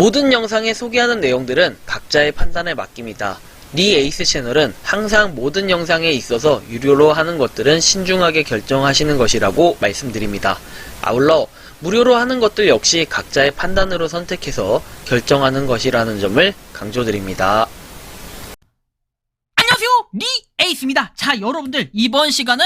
모든 영상에 소개하는 내용들은 각자의 판단에 맡깁니다. 니 에이스 채널은 항상 모든 영상에 있어서 유료로 하는 것들은 신중하게 결정하시는 것이라고 말씀드립니다. 아울러 무료로 하는 것들 역시 각자의 판단으로 선택해서 결정하는 것이라는 점을 강조드립니다. 안녕하세요, 니 에이스입니다. 자, 여러분들 이번 시간은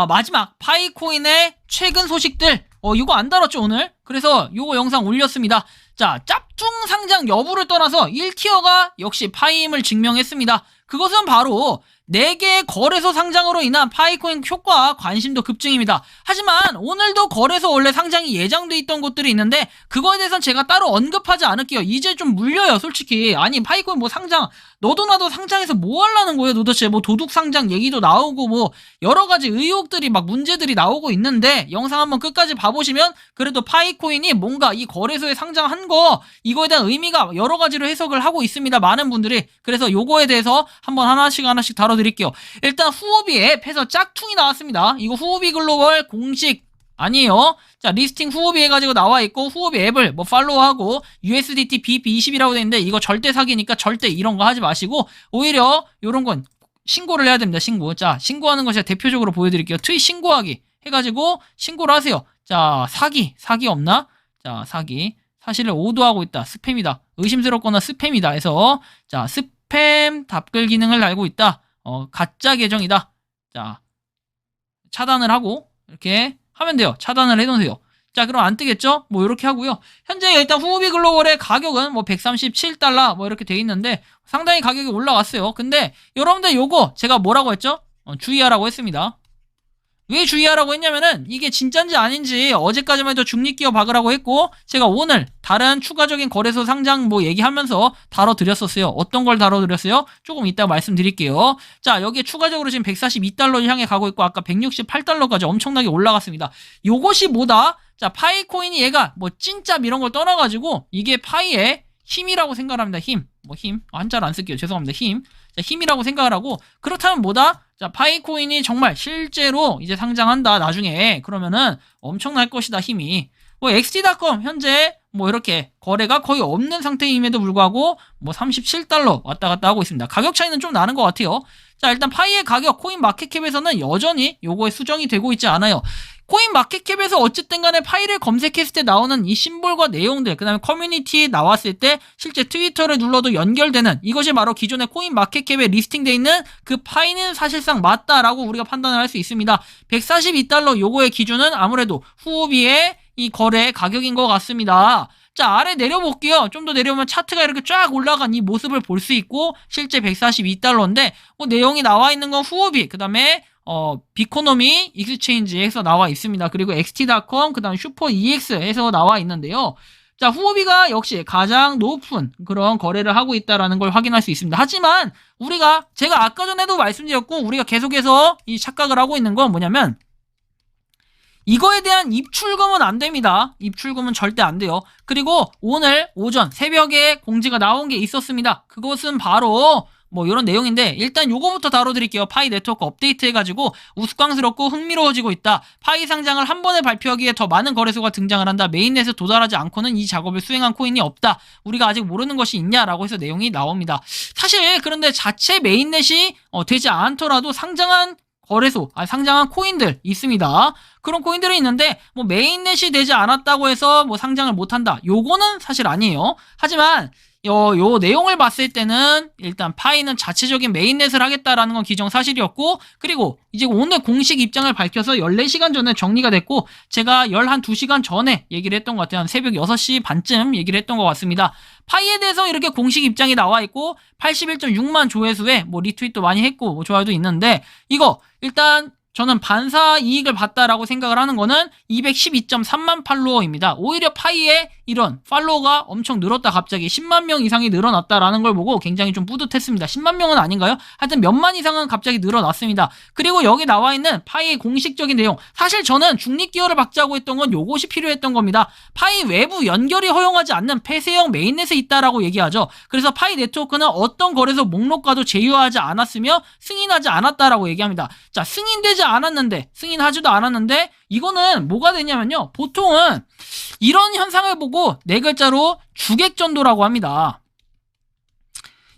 마지막 파이코인의 최근 소식들 이거 안 다뤘죠 오늘? 그래서 요거 영상 올렸습니다. 자, 짭퉁 상장 여부를 떠나서 1티어가 역시 파이임을 증명했습니다. 그것은 바로 4개의 거래소 상장으로 인한 파이코인 효과 관심도 급증입니다. 하지만 오늘도 거래소 원래 상장이 예정돼 있던 곳들이 있는데 그거에 대해서는 제가 따로 언급하지 않을게요. 이제 좀 물려요 솔직히. 아니 파이코인 뭐 상장 너도 나도 상장해서 뭐 하려는 거예요 도대체. 뭐 도둑 상장 얘기도 나오고 뭐 여러가지 의혹들이 막 문제들이 나오고 있는데 영상 한번 끝까지 봐보시면 그래도 파이코인이 뭔가 이 거래소에 상장한 거 이거에 대한 의미가 여러가지로 해석을 하고 있습니다. 많은 분들이. 그래서 요거에 대해서 한번 하나씩 다뤄드릴게요. 일단 후오비 앱에서 짝퉁이 나왔습니다. 이거 후오비 글로벌 공식 아니에요. 자, 리스팅 후오비 해가지고 나와있고 후오비 앱을 뭐 팔로우하고 USDT BP20이라고 되어있는데 이거 절대 사기니까 절대 이런 거 하지 마시고 오히려 요런 건 신고를 해야 됩니다. 신고. 자, 신고하는 거 제가 대표적으로 보여드릴게요. 트윗 신고하기 해가지고 신고를 하세요. 자, 사기 없나? 자, 사기 사실을 오도하고 있다. 스팸이다. 의심스럽거나 스팸이다 해서 자, 스팸 답글 기능을 달고 있다. 가짜 계정이다. 자, 차단을 하고 이렇게 하면 돼요. 차단을 해놓으세요. 자, 그럼 안 뜨겠죠? 뭐 이렇게 하고요. 현재 일단 후오비 글로벌의 가격은 뭐 137달러 뭐 이렇게 돼 있는데 상당히 가격이 올라왔어요. 근데 여러분들 요거 제가 뭐라고 했죠? 주의하라고 했습니다. 왜 주의하라고 했냐면은 이게 진짠지 아닌지 어제까지만 해도 중립기업 박으라고 했고 제가 오늘 다른 추가적인 거래소 상장 뭐 얘기하면서 다뤄드렸었어요. 어떤 걸 다뤄드렸어요? 조금 이따 말씀드릴게요. 자, 여기에 추가적으로 지금 142달러를 향해 가고 있고 아까 168달러까지 엄청나게 올라갔습니다. 요것이 뭐다? 자, 파이코인이 얘가 뭐 찐짭 이런 걸 떠나가지고 이게 파이의 힘이라고 생각합니다. 힘. 뭐 힘. 한자를 안 쓸게요. 죄송합니다. 힘. 자, 힘이라고 생각을 하고 그렇다면 뭐다? 자, 파이코인이 정말 실제로 이제 상장한다 나중에 그러면은 엄청날 것이다 힘이. 뭐 XT.com 현재 뭐 이렇게 거래가 거의 없는 상태임에도 불구하고 뭐 37달러 왔다 갔다 하고 있습니다. 가격 차이는 좀 나는 것 같아요. 자, 일단 파이의 가격 코인 마켓캡에서는 여전히 요거에 수정이 되고 있지 않아요. 코인 마켓캡에서 어쨌든 간에 파이를 검색했을 때 나오는 이 심볼과 내용들, 그 다음에 커뮤니티에 나왔을 때 실제 트위터를 눌러도 연결되는 이것이 바로 기존의 코인 마켓캡에 리스팅되어 있는 그 파이는 사실상 맞다라고 우리가 판단을 할 수 있습니다. 142달러 요거의 기준은 아무래도 후오비의 이 거래 가격인 것 같습니다. 자, 아래 내려볼게요. 좀 더 내려오면 차트가 이렇게 쫙 올라간 이 모습을 볼 수 있고 실제 142달러인데 뭐 내용이 나와 있는 건 후오비, 그 다음에 비코노미 익스체인지에서 나와 있습니다. 그리고 XT.com, 그 다음 슈퍼 EX에서 나와 있는데요. 자, 후오비가 역시 가장 높은 그런 거래를 하고 있다는 걸 확인할 수 있습니다. 하지만 제가 아까 전에도 말씀드렸고 우리가 계속해서 이 착각을 하고 있는 건 뭐냐면 이거에 대한 입출금은 안 됩니다. 입출금은 절대 안 돼요. 그리고 오늘 오전 새벽에 공지가 나온 게 있었습니다. 그것은 바로 뭐 이런 내용인데 일단 요거부터 다뤄드릴게요. 파이 네트워크 업데이트 해가지고 우스꽝스럽고 흥미로워지고 있다. 파이 상장을 한 번에 발표하기에 더 많은 거래소가 등장을 한다. 메인넷에 도달하지 않고는 이 작업을 수행한 코인이 없다. 우리가 아직 모르는 것이 있냐라고 해서 내용이 나옵니다. 사실 그런데 자체 메인넷이 되지 않더라도 상장한 거래소, 상장한 코인들 있습니다. 그런 코인들이 있는데 뭐 메인넷이 되지 않았다고 해서 뭐 상장을 못한다. 요거는 사실 아니에요. 하지만 요 내용을 봤을 때는 일단 파이는 자체적인 메인넷을 하겠다라는 건 기정사실이었고 그리고 이제 오늘 공식 입장을 밝혀서 14시간 전에 정리가 됐고 제가 2시간 전에 얘기를 했던 것 같아요. 한 새벽 6시 반쯤 얘기를 했던 것 같습니다. 파이에 대해서 이렇게 공식 입장이 나와 있고 81.6만 조회수에 뭐 리트윗도 많이 했고 뭐 좋아요도 있는데 이거 일단 저는 반사 이익을 봤다라고 생각을 하는 거는 212.3만 팔로워입니다. 오히려 파이의 이런 팔로워가 엄청 늘었다 갑자기 10만 명 이상이 늘어났다라는 걸 보고 굉장히 좀 뿌듯했습니다. 10만 명은 아닌가요? 하여튼 몇만 이상은 갑자기 늘어났습니다. 그리고 여기 나와 있는 파이의 공식적인 내용 사실 저는 중립기여를 박자고 했던 건 요것이 필요했던 겁니다. 파이 외부 연결이 허용하지 않는 폐쇄형 메인넷에 있다라고 얘기하죠. 그래서 파이 네트워크는 어떤 거래소 목록과도 제휴하지 않았으며 승인하지 않았다라고 얘기합니다. 자, 승인하지도 않았는데 이거는 뭐가 되냐면요. 보통은 이런 현상을 보고 요거 네 글자로 주객전도라고 합니다.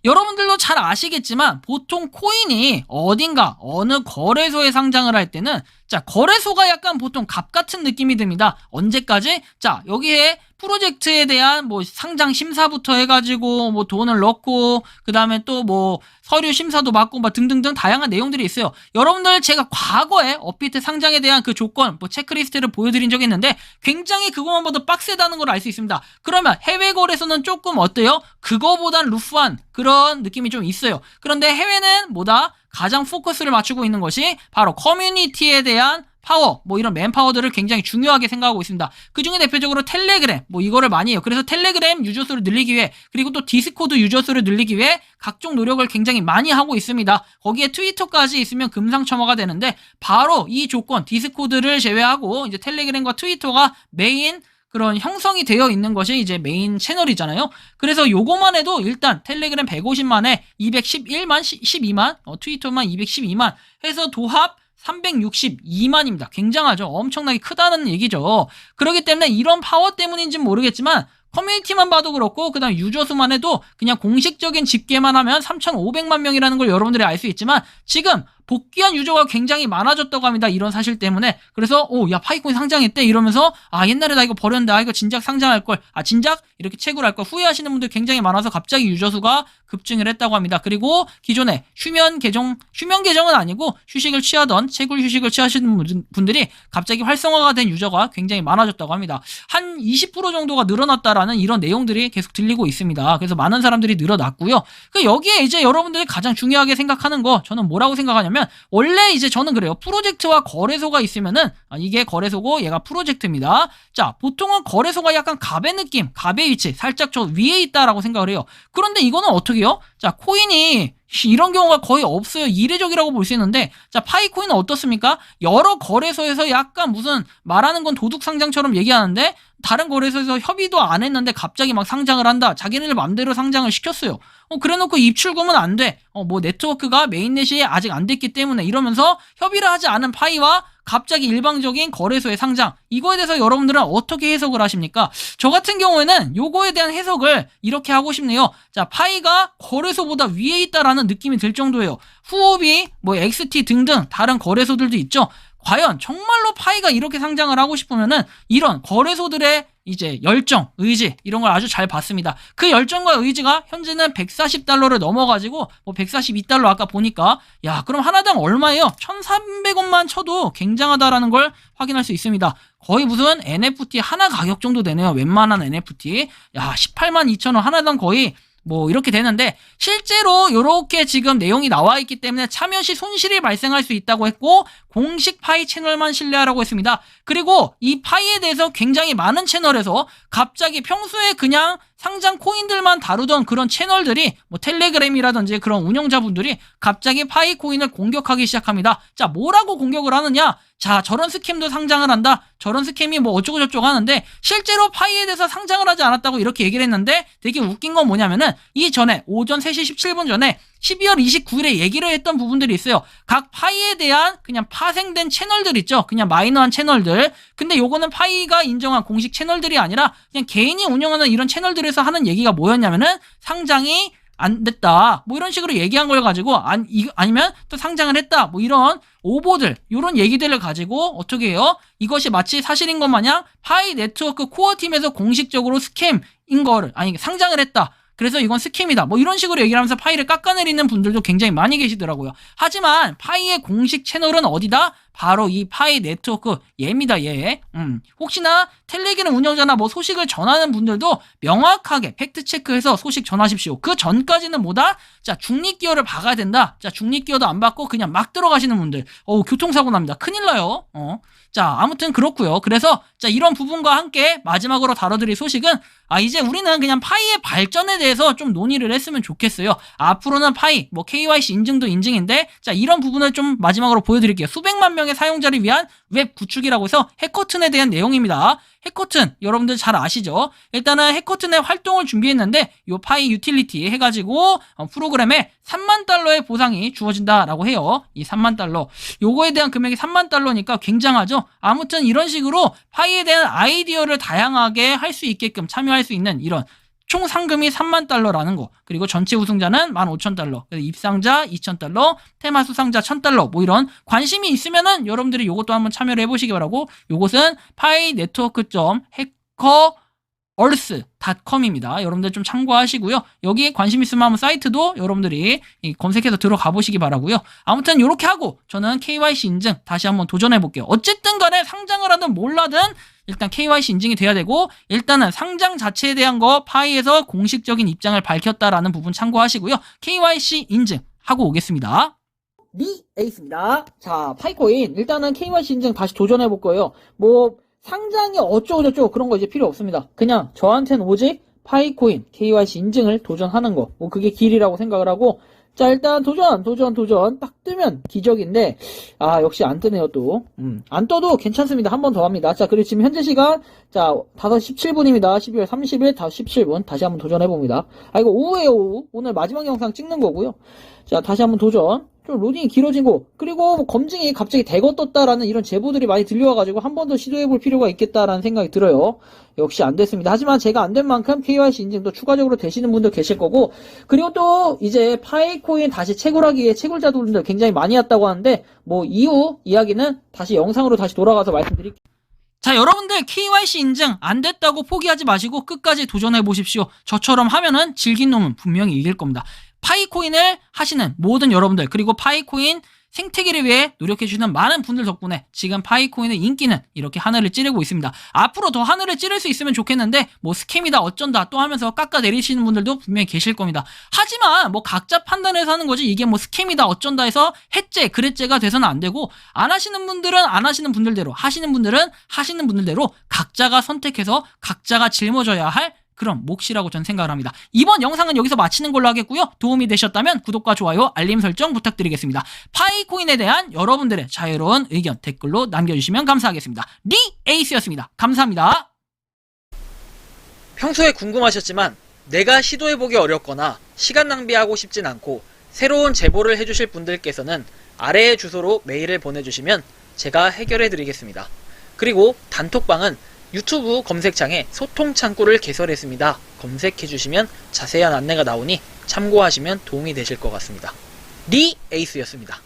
여러분들도 잘 아시겠지만 보통 코인이 어딘가 어느 거래소에 상장을 할 때는 자, 거래소가 약간 보통 갑 같은 느낌이 듭니다. 언제까지? 자, 여기에 프로젝트에 대한 뭐 상장 심사부터 해가지고 뭐 돈을 넣고 그 다음에 또 뭐 서류 심사도 받고 막 등등등 다양한 내용들이 있어요. 여러분들 제가 과거에 업비트 상장에 대한 그 조건 뭐 체크리스트를 보여드린 적이 있는데 굉장히 그것만 봐도 빡세다는 걸 알 수 있습니다. 그러면 해외 거래소는 조금 어때요? 그거보단 루프한 그런 느낌이 좀 있어요. 그런데 해외는 뭐다? 가장 포커스를 맞추고 있는 것이 바로 커뮤니티에 대한 파워, 뭐 이런 맨파워들을 굉장히 중요하게 생각하고 있습니다. 그 중에 대표적으로 텔레그램, 뭐 이거를 많이 해요. 그래서 텔레그램 유저 수를 늘리기 위해, 그리고 또 디스코드 유저 수를 늘리기 위해 각종 노력을 굉장히 많이 하고 있습니다. 거기에 트위터까지 있으면 금상첨화가 되는데, 바로 이 조건, 디스코드를 제외하고 이제 텔레그램과 트위터가 메인 그런 형성이 되어 있는 것이 이제 메인 채널이잖아요. 그래서 요거만 해도 일단 텔레그램 150만에 211만, 12만, 트위터만 212만 해서 도합 362만입니다. 굉장하죠. 엄청나게 크다는 얘기죠. 그렇기 때문에 이런 파워 때문인지는 모르겠지만 커뮤니티만 봐도 그렇고 그 다음 유저 수만 해도 그냥 공식적인 집계만 하면 3,500만 명이라는 걸 여러분들이 알 수 있지만 지금 복귀한 유저가 굉장히 많아졌다고 합니다. 이런 사실 때문에. 그래서 야 파이콘이 상장했대 이러면서 옛날에 나 이거 버렸는데 이거 진작 상장할 걸, 진작 이렇게 채굴 할 걸 후회하시는 분들 굉장히 많아서 갑자기 유저 수가 급증을 했다고 합니다. 그리고 기존에 휴면 계정은 아니고 휴식을 취하던 채굴 휴식을 취하시는 분들이 갑자기 활성화가 된 유저가 굉장히 많아졌다고 합니다. 한 20% 정도가 늘어났다라는 이런 내용들이 계속 들리고 있습니다. 그래서 많은 사람들이 늘어났고요. 여기에 이제 여러분들이 가장 중요하게 생각하는 거 저는 뭐라고 생각하냐면 원래 이제 저는 그래요. 프로젝트와 거래소가 있으면은 이게 거래소고 얘가 프로젝트입니다. 자, 보통은 거래소가 약간 갑의 느낌, 갑의 위치 살짝 저 위에 있다라고 생각을 해요. 그런데 이거는 어떻게 해요? 자, 코인이 이런 경우가 거의 없어요. 이례적이라고 볼 수 있는데, 자, 파이코인은 어떻습니까? 여러 거래소에서 약간 무슨 말하는 건 도둑 상장처럼 얘기하는데 다른 거래소에서 협의도 안 했는데 갑자기 막 상장을 한다. 자기네들 맘대로 상장을 시켰어요. 그래놓고 입출금은 안 돼. 뭐 네트워크가 메인넷이 아직 안 됐기 때문에 이러면서 협의를 하지 않은 파이와 갑자기 일방적인 거래소의 상장, 이거에 대해서 여러분들은 어떻게 해석을 하십니까? 저 같은 경우에는 요거에 대한 해석을 이렇게 하고 싶네요. 자, 파이가 거래소보다 위에 있다라는 느낌이 들 정도예요. 후오비, 뭐 XT 등등 다른 거래소들도 있죠. 과연 정말로 파이가 이렇게 상장을 하고 싶으면은 이런 거래소들의 이제 열정, 의지 이런 걸 아주 잘 봤습니다. 그 열정과 의지가 현재는 140달러를 넘어가지고 뭐 142달러 아까 보니까 그럼 하나당 얼마예요? 1,300원만 쳐도 굉장하다라는 걸 확인할 수 있습니다. 거의 무슨 NFT 하나 가격 정도 되네요. 웬만한 NFT 18만 2천원 하나당 거의 뭐 이렇게 되는데 실제로 이렇게 지금 내용이 나와 있기 때문에 참여 시 손실이 발생할 수 있다고 했고 공식 파이 채널만 신뢰하라고 했습니다. 그리고 이 파이에 대해서 굉장히 많은 채널에서 갑자기 평소에 그냥 상장 코인들만 다루던 그런 채널들이 뭐 텔레그램이라든지 그런 운영자분들이 갑자기 파이 코인을 공격하기 시작합니다. 자, 뭐라고 공격을 하느냐? 자, 저런 스캠도 상장을 한다. 저런 스캠이 뭐 어쩌고저쩌고 하는데 실제로 파이에 대해서 상장을 하지 않았다고 이렇게 얘기를 했는데 되게 웃긴 건 뭐냐면은 이전에 오전 3시 17분 전에 12월 29일에 얘기를 했던 부분들이 있어요. 각 파이에 대한 그냥 파생된 채널들 있죠. 그냥 마이너한 채널들. 근데 요거는 파이가 인정한 공식 채널들이 아니라 그냥 개인이 운영하는 이런 채널들에서 하는 얘기가 뭐였냐면은 상장이 안 됐다. 뭐 이런 식으로 얘기한 걸 가지고 아니면 또 상장을 했다. 뭐 이런 오보들, 이런 얘기들을 가지고 어떻게 해요? 이것이 마치 사실인 것 마냥 파이 네트워크 코어 팀에서 공식적으로 스캠인 거를 상장을 했다. 그래서 이건 스캠이다. 뭐 이런 식으로 얘기를 하면서 파이를 깎아내리는 분들도 굉장히 많이 계시더라고요. 하지만 파이의 공식 채널은 어디다? 바로 이 파이 네트워크 얘입니다. 얘. 혹시나 텔레그램 운영자나 뭐 소식을 전하는 분들도 명확하게 팩트 체크해서 소식 전하십시오. 그 전까지는 뭐다? 자, 중립기어를 박아야 된다. 자, 중립기어도 안 받고 그냥 막 들어가시는 분들. 교통사고 납니다. 큰일 나요. 자, 아무튼 그렇고요. 그래서 자, 이런 부분과 함께 마지막으로 다뤄드릴 소식은 이제 우리는 그냥 파이의 발전에 대해서 좀 논의를 했으면 좋겠어요. 앞으로는 파이, 뭐 KYC 인증도 인증인데 자, 이런 부분을 좀 마지막으로 보여드릴게요. 수백만 명의 대량의 사용자를 위한 웹 구축이라고 해서 해커튼에 대한 내용입니다. 해커튼 여러분들 잘 아시죠? 일단은 해커튼의 활동을 준비했는데 요 파이 유틸리티 해가지고 프로그램에 3만 달러의 보상이 주어진다라고 해요. 이 3만 달러 요거에 대한 금액이 3만 달러니까 굉장하죠. 아무튼 이런 식으로 파이에 대한 아이디어를 다양하게 할 수 있게끔 참여할 수 있는 이런 총 상금이 3만 달러라는 거. 그리고 전체 우승자는 15,000달러. 입상자 2,000달러, 테마 수상자 1,000달러. 뭐 이런 관심이 있으면은 여러분들이 요것도 한번 참여를 해보시기 바라고, 요것은 paiNetwork.hackerearth.com입니다. 여러분들 좀 참고하시고요. 여기 관심 있으면 한번 사이트도 여러분들이 검색해서 들어가 보시기 바라고요. 아무튼 요렇게 하고 저는 KYC 인증 다시 한번 도전해 볼게요. 어쨌든 간에 상장을 하든 몰라든 일단 KYC 인증이 돼야 되고, 일단은 상장 자체에 대한 거 파이에서 공식적인 입장을 밝혔다라는 부분 참고하시고요. KYC 인증 하고 오겠습니다. 에이스입니다. 자, 파이코인 일단은 KYC 인증 다시 도전해 볼 거예요. 뭐 상장이 어쩌고저쩌고 그런 거 이제 필요 없습니다. 그냥 저한테는 오직 파이코인 KYC 인증을 도전하는 거, 뭐 그게 길이라고 생각을 하고, 자, 일단 도전 딱 뜨면 기적인데, 아, 역시 안 뜨네요, 또. 안 떠도 괜찮습니다. 한 번 더 합니다. 자, 그리고 지금 현재 시간, 자, 5시 17분입니다. 12월 30일, 5시 17분. 다시 한번 도전해봅니다. 아, 이거 오후에요, 오후. 오늘 마지막 영상 찍는 거고요. 자, 다시 한번 도전. 좀 로딩이 길어진 거, 그리고 뭐 검증이 갑자기 대거 떴다라는 이런 제보들이 많이 들려와가지고 한 번 더 시도해볼 필요가 있겠다라는 생각이 들어요. 역시 안 됐습니다. 하지만 제가 안 된 만큼 KYC 인증도 추가적으로 되시는 분들 계실 거고, 그리고 또 이제 파이코인 다시 채굴하기 위해 채굴자분들 굉장히 많이 왔다고 하는데, 뭐 이후 이야기는 다시 영상으로 다시 돌아가서 말씀드릴게요. 자, 여러분들 KYC 인증 안 됐다고 포기하지 마시고 끝까지 도전해 보십시오. 저처럼 하면은 질긴 놈은 분명히 이길 겁니다. 파이코인을 하시는 모든 여러분들, 그리고 파이코인 생태계를 위해 노력해주시는 많은 분들 덕분에 지금 파이코인의 인기는 이렇게 하늘을 찌르고 있습니다. 앞으로 더 하늘을 찌를 수 있으면 좋겠는데, 뭐 스캠이다 어쩐다 또 하면서 깎아내리시는 분들도 분명히 계실 겁니다. 하지만 뭐 각자 판단해서 하는 거지, 이게 뭐 스캠이다 어쩐다 해서 해죄 그랬죄가 돼서는 안 되고, 안 하시는 분들은 안 하시는 분들대로, 하시는 분들은 하시는 분들대로 각자가 선택해서 각자가 짊어져야 할 그런 몫이라고 저는 생각을 합니다. 이번 영상은 여기서 마치는 걸로 하겠고요. 도움이 되셨다면 구독과 좋아요, 알림 설정 부탁드리겠습니다. 파이코인에 대한 여러분들의 자유로운 의견 댓글로 남겨주시면 감사하겠습니다. 에이스였습니다. 감사합니다. 평소에 궁금하셨지만 내가 시도해보기 어렵거나 시간 낭비하고 싶진 않고 새로운 제보를 해주실 분들께서는 아래의 주소로 메일을 보내주시면 제가 해결해드리겠습니다. 그리고 단톡방은 유튜브 검색창에 소통 창구를 개설했습니다. 검색해주시면 자세한 안내가 나오니 참고하시면 도움이 되실 것 같습니다. 에이스였습니다.